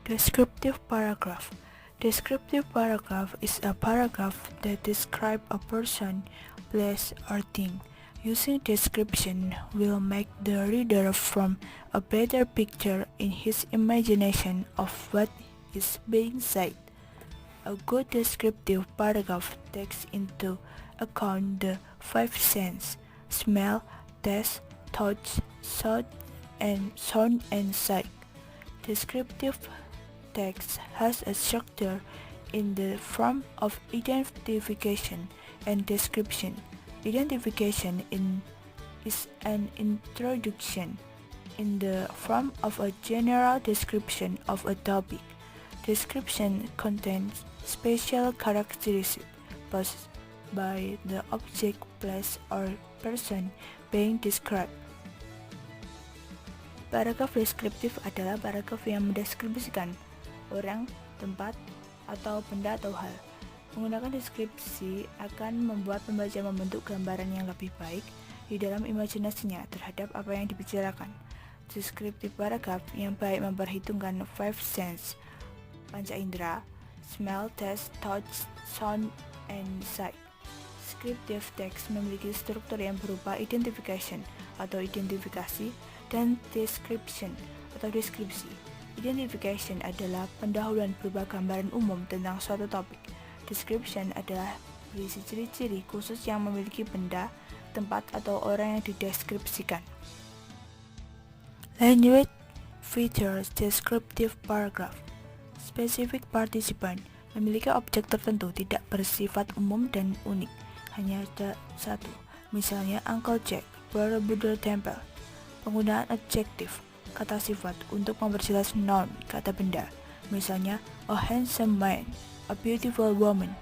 Descriptive paragraph. Descriptive paragraph is a paragraph that describes a person, place, or thing. Using description will make the reader form a better picture in his imagination of what is being said. A good descriptive paragraph takes into account the five senses: smell, taste, touch, sound and sight. Descriptive text has a structure in the form of identification and description. Identification is an introduction in the form of a general description of a topic. Description contains special characteristics posed by the object, place, or person being described. Paragraf deskriptif adalah paragraf yang mendeskripsikan orang, tempat, atau benda atau hal. Menggunakan deskripsi akan membuat pembaca membentuk gambaran yang lebih baik di dalam imajinasinya terhadap apa yang dibicarakan. Deskriptif paragraf yang baik memperhitungkan five sense, panca indera, smell, taste, touch, sound, and sight. Descriptive text memiliki struktur yang berupa identification atau identifikasi dan description atau deskripsi. Identification adalah pendahuluan berupa gambaran umum tentang suatu topik. Description adalah berisi ciri-ciri khusus yang memiliki benda, tempat, atau orang yang dideskripsikan. Language features descriptive paragraph. Specific participant memiliki objek tertentu tidak bersifat umum dan unik, hanya ada satu. Misalnya Uncle Jack, Borobudur Temple. Penggunaan adjektif, kata sifat untuk memperjelas noun, kata benda. Misalnya a handsome man, a beautiful woman.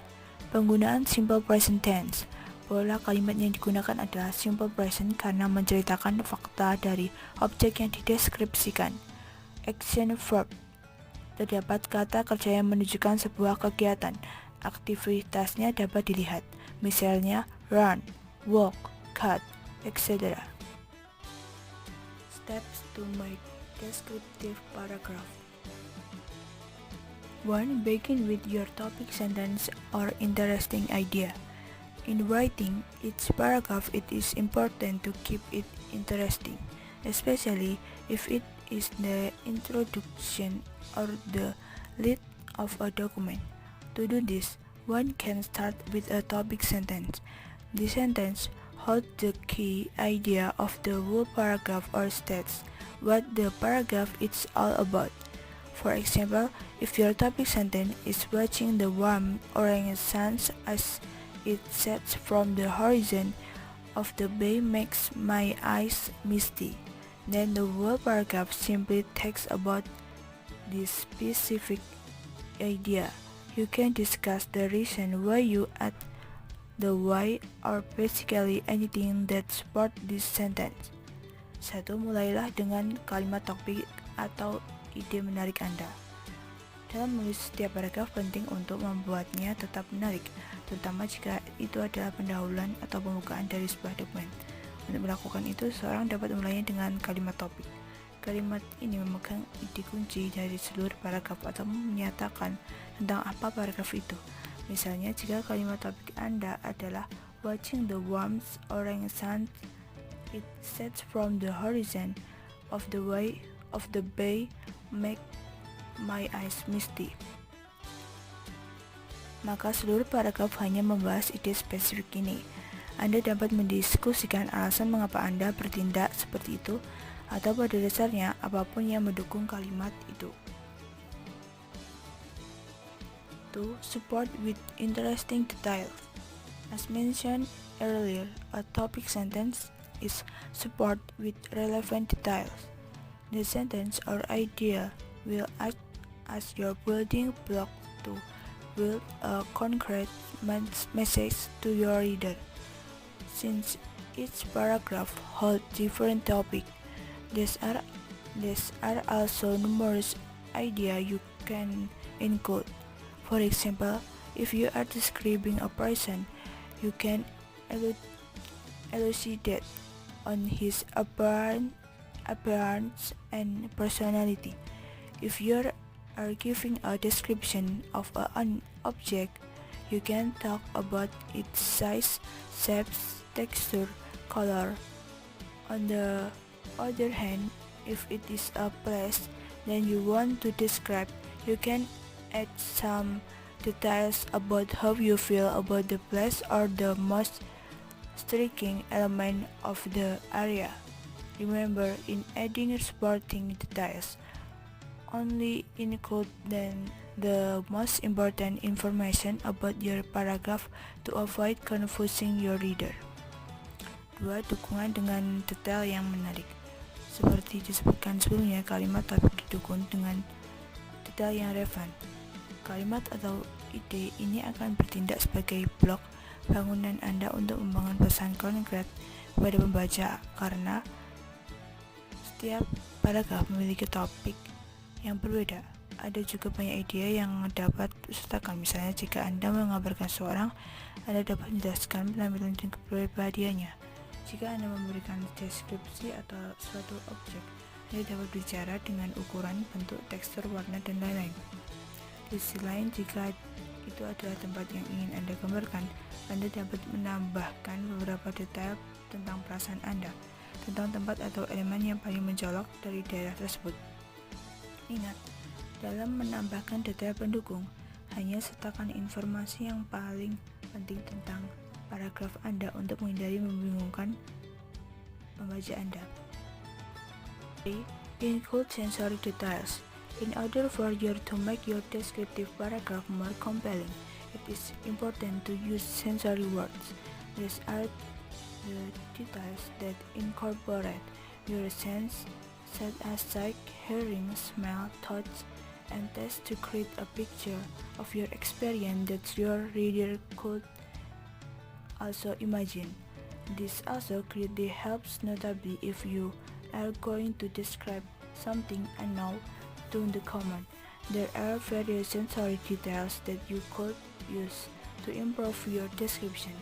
Penggunaan simple present tense. Pola kalimat yang digunakan adalah simple present karena menceritakan fakta dari objek yang dideskripsikan. Action verb. Terdapat kata kerja yang menunjukkan sebuah kegiatan. Aktivitasnya dapat dilihat. Misalnya run, walk, cut, etc. Steps to make descriptive paragraph. 1. Begin with your topic sentence or interesting idea. In writing each paragraph, it is important to keep it interesting, especially if it is the introduction or the lead of a document. To do this, one can start with a topic sentence. The sentence holds the key idea of the whole paragraph or states what the paragraph is all about. For example, if your topic sentence is watching the warm orange sun as it sets from the horizon of the bay makes my eyes misty, then the whole paragraph simply talks about this specific idea. You can discuss the reason why you add the why or basically anything that support this sentence. 1. Mulailah dengan kalimat topik atau ide menarik Anda. Dalam menulis setiap paragraf penting untuk membuatnya tetap menarik, terutama jika itu adalah pendahuluan atau pembukaan dari sebuah dokumen. Untuk melakukan itu, seorang dapat memulainya dengan kalimat topik. Kalimat ini memegang ide kunci dari seluruh paragraf atau menyatakan tentang apa paragraf itu. Misalnya, jika kalimat topik Anda adalah watching the warm orange sun it sets from the horizon of the bay make my eyes misty, maka seluruh paragraf hanya membahas ide spesifik ini. Anda dapat mendiskusikan alasan mengapa Anda bertindak seperti itu, atau pada dasarnya apapun yang mendukung kalimat itu. 2. Support with interesting details. As mentioned earlier, a topic sentence is support with relevant details. The sentence or idea will act as your building block to build a concrete message to your reader. Since each paragraph holds different topics, there are also numerous ideas you can include. For example, if you are describing a person, you can elucidate on his appearance and personality. If you're are giving a description of an object, you can talk about its size, shapes, texture, color. On the other hand, if it is a place that you want to describe, you can add some details about how you feel about the place or the most striking element of the area. Remember, in adding supporting details, only include then the most important information about your paragraph to avoid confusing your reader. 2. Dukungan dengan detail yang menarik. Seperti disebutkan sebelumnya, kalimat topik didukung dengan detail yang relevan. Kalimat atau ide ini akan bertindak sebagai blok bangunan Anda untuk membangun pesan konkret kepada pembaca, karena setiap paragraf memiliki topik yang berbeda. Ada juga banyak ide yang dapat disertakan. Misalnya, jika Anda mengabarkan seseorang, Anda dapat menjelaskan penampilan dan kepribadiannya. Jika Anda memberikan deskripsi atau suatu objek, Anda dapat bicara dengan ukuran, bentuk, tekstur, warna, dan lain-lain. Di sisi lain, jika itu adalah tempat yang ingin Anda gambarkan, Anda dapat menambahkan beberapa detail tentang perasaan Anda, tentang tempat atau elemen yang paling mencolok dari daerah tersebut. Ingat, dalam menambahkan detail pendukung, hanya sertakan informasi yang paling penting tentang paragraf Anda untuk menghindari membingungkan pembaca Anda. 3. Include sensory details. In order for you to make your descriptive paragraph more compelling, it is important to use sensory words. These are the details that incorporate your sense, such as sight, hearing, smell, touch, and taste, to create a picture of your experience that your reader could also imagine. This also greatly helps, notably if you are going to describe something unknown to the common. There are various sensory details that you could use to improve your description.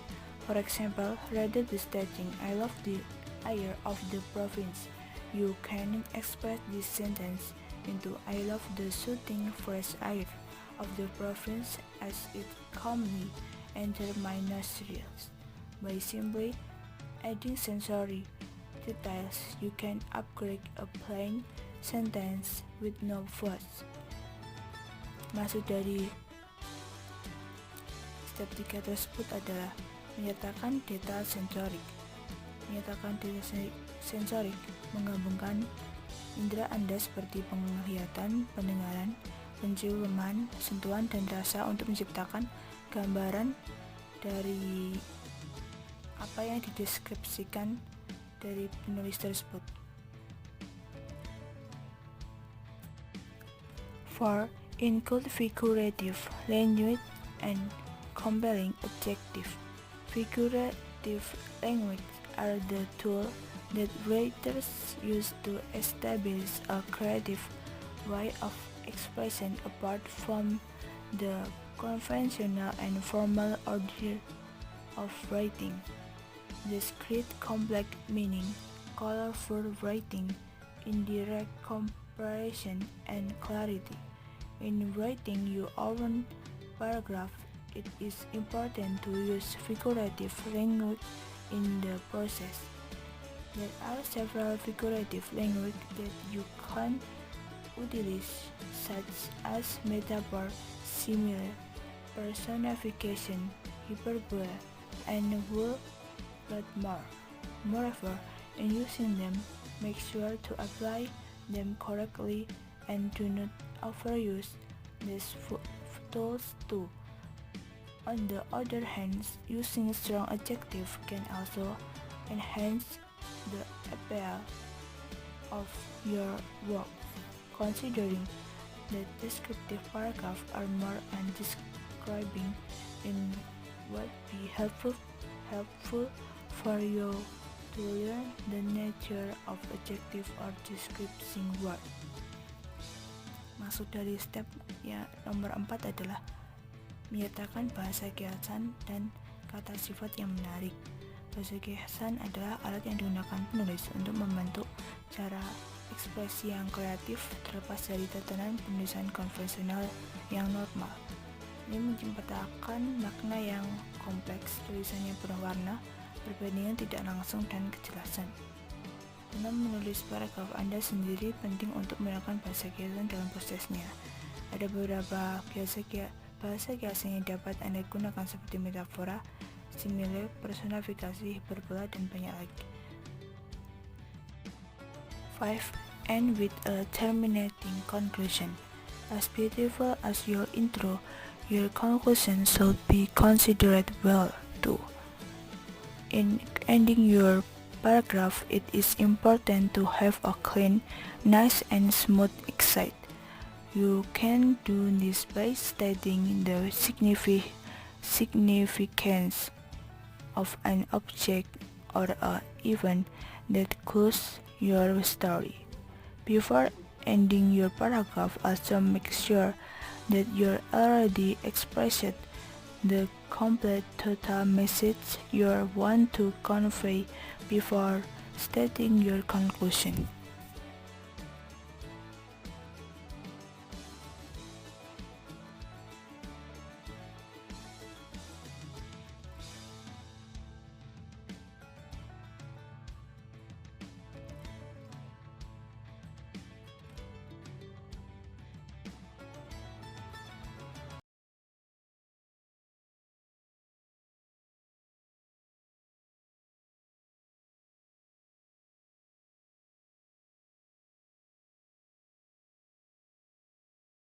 For example, rather than stating "I love the air of the province," you can express this sentence into "I love the soothing fresh air of the province as it calmly enters my nostrils." By simply adding sensory details, you can upgrade a plain sentence with no words. Maksud dari step 3 tersebut adalah menyertakan detail sensorik. Menyertakan detail sensorik menggabungkan indera Anda seperti penglihatan, pendengaran, penciuman, sentuhan, dan rasa untuk menciptakan gambaran dari apa yang dideskripsikan dari penulis tersebut. 4. Include figurative language and compelling adjective. Figurative language are the tools that writers use to establish a creative way of expression apart from the conventional and formal order of writing. This creates complex meaning, colorful writing, indirect comparison, and clarity. In writing your own paragraph, it is important to use figurative language in the process. There are several figurative language that you can utilize, such as metaphor, simile, personification, hyperbole, and word more. Moreover, in using them, make sure to apply them correctly and do not overuse these tools too. On the other hand, using strong adjectives can also enhance the appeal of your work. Considering that descriptive paragraphs are more than describing, it would be helpful for you to learn the nature of adjective or description word. Maksud dari step nomor 4 adalah menyertakan bahasa kiasan dan kata sifat yang menarik. Bahasa kiasan adalah alat yang digunakan penulis untuk membentuk cara ekspresi yang kreatif terlepas dari tatanan penulisan konvensional yang normal. Ini menciptakan makna yang kompleks, tulisannya penuh warna, perbandingan tidak langsung, dan kejelasan. Dalam menulis paragraf, Anda sendiri penting untuk menggunakan bahasa kiasan dalam prosesnya. Ada beberapa bahasa kiasan yang dapat Anda gunakan seperti metafora, simile, personifikasi, hiperbola, dan banyak lagi. 5. End with a terminating conclusion. As beautiful as your intro, your conclusion should be considered well too. In ending your paragraph, it is important to have a clean, nice, and smooth exit. You can do this by stating the significance of an object or an event that closes your story. Before ending your paragraph, also make sure that you already expressed the complete total message you want to convey before stating your conclusion.